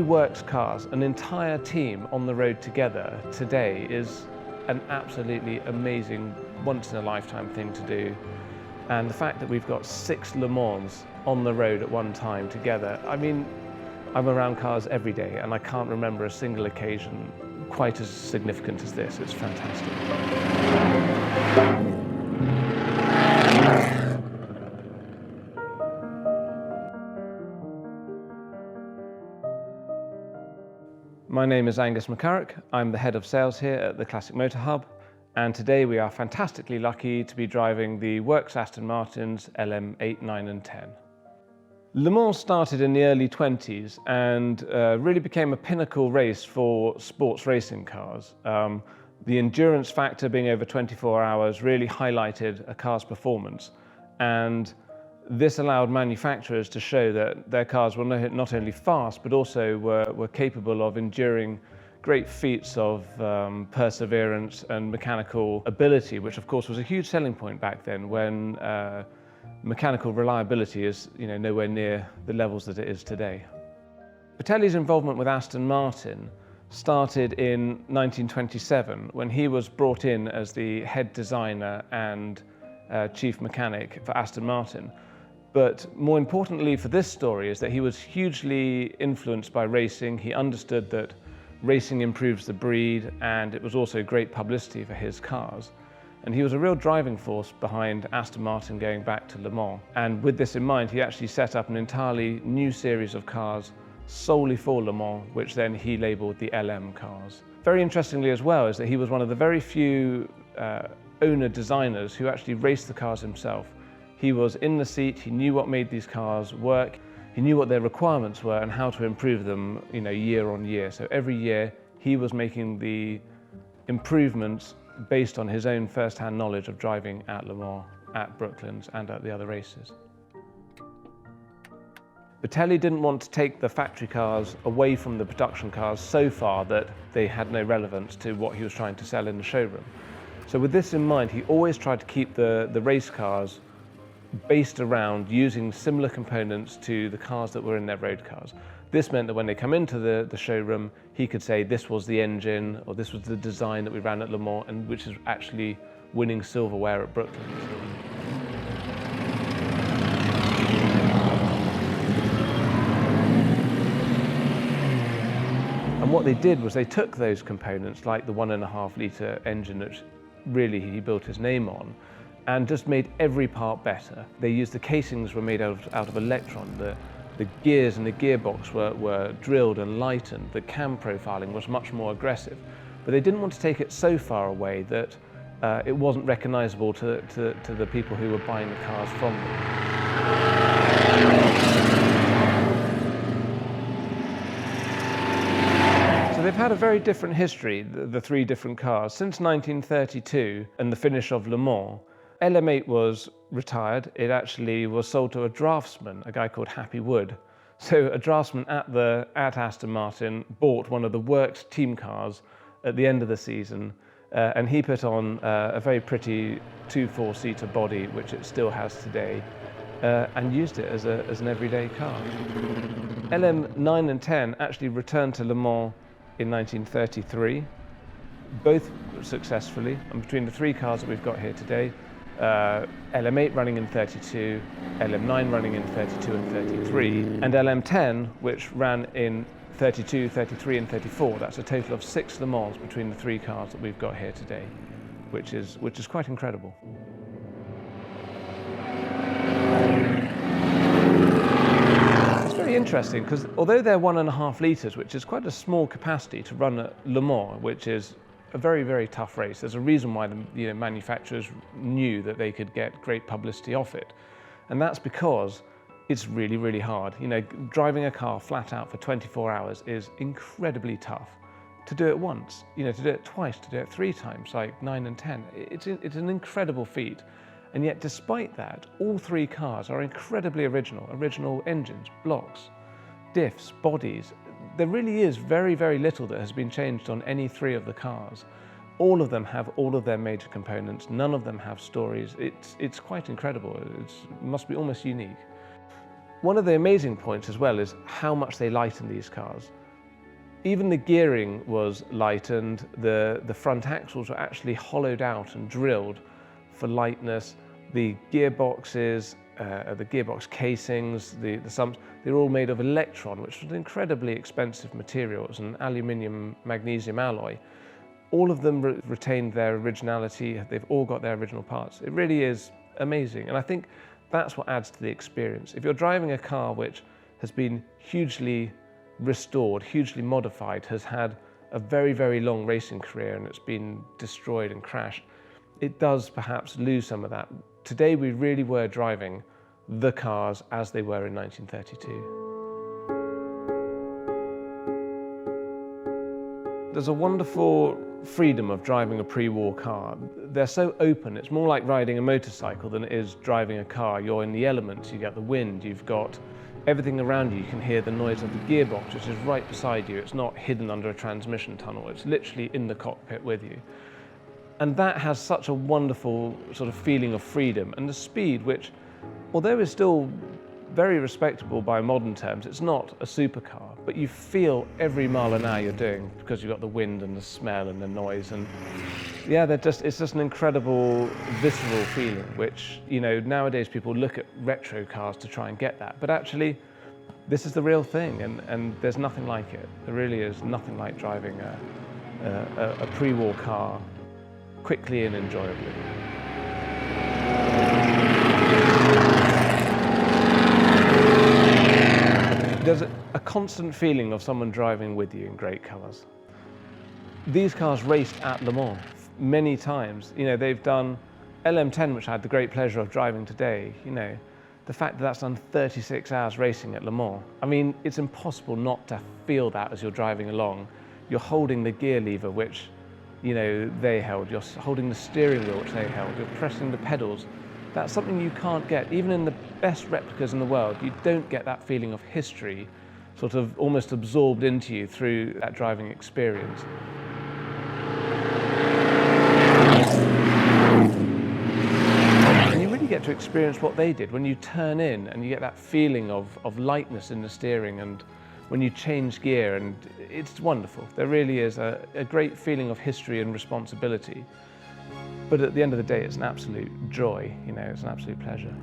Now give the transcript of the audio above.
works cars, an entire team on the road together today is an absolutely amazing, once-in-a-lifetime thing to do. And the fact that we've got 6 Le Mans on the road at one time together, I mean, I'm around cars every day and I can't remember a single occasion quite as significant as this. It's fantastic. My name is Angus McCarrick. I'm the head of sales here at the Classic Motor Hub, and today we are fantastically lucky to be driving the works Aston Martins LM8, 9 and 10. Le Mans started in the early 20s and really became a pinnacle race for sports racing cars. The endurance factor being over 24 hours really highlighted a car's performance, and this allowed manufacturers to show that their cars were not only fast, but also were capable of enduring great feats of perseverance and mechanical ability, which of course was a huge selling point back then when mechanical reliability is nowhere near the levels that it is today. Bertelli's involvement with Aston Martin started in 1927 when he was brought in as the head designer and chief mechanic for Aston Martin. But more importantly for this story is that he was hugely influenced by racing. He understood that racing improves the breed, and it was also great publicity for his cars. And he was a real driving force behind Aston Martin going back to Le Mans. And with this in mind, he actually set up an entirely new series of cars solely for Le Mans, which then he labelled the LM cars. Very interestingly as well is that he was one of the very few owner designers who actually raced the cars himself. He was in the seat, he knew what made these cars work, he knew what their requirements were and how to improve them year on year. So every year he was making the improvements based on his own first-hand knowledge of driving at Le Mans, at Brooklands and at the other races. Bertelli didn't want to take the factory cars away from the production cars so far that they had no relevance to what he was trying to sell in the showroom. So with this in mind, he always tried to keep the race cars based around using similar components to the cars that were in their road cars. This meant that when they come into the showroom, he could say this was the engine or this was the design that we ran at Le Mans, and which is actually winning silverware at Brooklands. And what they did was they took those components, like the 1.5 litre engine, which really he built his name on, and just made every part better. They used the casings were made out of electron, the gears and the gearbox were drilled and lightened, the cam profiling was much more aggressive. But they didn't want to take it so far away that it wasn't recognisable to the people who were buying the cars from them. So they've had a very different history, the 3 different cars. Since 1932 and the finish of Le Mans, LM8 was retired. It actually was sold to a draftsman, a guy called Happy Wood. So a draftsman at Aston Martin bought one of the works team cars at the end of the season, and he put on a very pretty 2 4-seater body, which it still has today, and used it as an everyday car. LM9 and 10 actually returned to Le Mans in 1933, both successfully, and between the 3 cars that we've got here today, LM8 running in 32, LM9 running in 32 and 33, and LM10, which ran in 32, 33 and 34. That's a total of 6 Le Mans between the 3 cars that we've got here today, which is quite incredible. It's very interesting because although they're 1.5 litres, which is quite a small capacity to run at Le Mans, which is a very, very tough race. There's a reason why the manufacturers knew that they could get great publicity off it. And that's because it's really, really hard. Driving a car flat out for 24 hours is incredibly tough. To do it once, to do it twice, to do it 3 times, like 9 and 10, it's an incredible feat. And yet, despite that, all 3 cars are incredibly original engines, blocks, diffs, bodies. There really is very, very little that has been changed on any 3 of the cars. All of them have all of their major components. None of them have stories. It's quite incredible. It must be almost unique. One of the amazing points as well is how much they lighten these cars. Even the gearing was lightened. The front axles were actually hollowed out and drilled for lightness. The gearboxes, the gearbox casings, the sumps, they're all made of electron, which was an incredibly expensive material. It was an aluminium magnesium alloy. All of them retained their originality. They've all got their original parts. It really is amazing. And I think that's what adds to the experience. If you're driving a car which has been hugely restored, hugely modified, has had a very, very long racing career and it's been destroyed and crashed, it does perhaps lose some of that. Today we really were driving the cars as they were in 1932. There's a wonderful freedom of driving a pre-war car. They're so open, it's more like riding a motorcycle than it is driving a car. You're in the elements, you get the wind, you've got everything around you. You can hear the noise of the gearbox, which is right beside you. It's not hidden under a transmission tunnel, it's literally in the cockpit with you. And that has such a wonderful sort of feeling of freedom. And the speed, which, although is still very respectable by modern terms, it's not a supercar, but you feel every mile an hour you're doing because you've got the wind and the smell and the noise. And yeah, it's just an incredible visceral feeling, which, you know, nowadays people look at retro cars to try and get that, but actually this is the real thing, and there's nothing like it. There really is nothing like driving a pre-war car quickly and enjoyably. There's a constant feeling of someone driving with you in great colours. These cars raced at Le Mans many times. You know, they've done LM8, which I had the great pleasure of driving today. You know, the fact that that's done 36 hours racing at Le Mans. I mean, it's impossible not to feel that as you're driving along. You're holding the gear lever, which, you know, they held. You're holding the steering wheel, which they held. You're pressing the pedals. That's something you can't get. Even in the best replicas in the world, you don't get that feeling of history sort of almost absorbed into you through that driving experience. And you really get to experience what they did when you turn in and you get that feeling of lightness in the steering, and when you change gear, and it's wonderful. There really is a great feeling of history and responsibility. But at the end of the day, it's an absolute joy, you know, it's an absolute pleasure.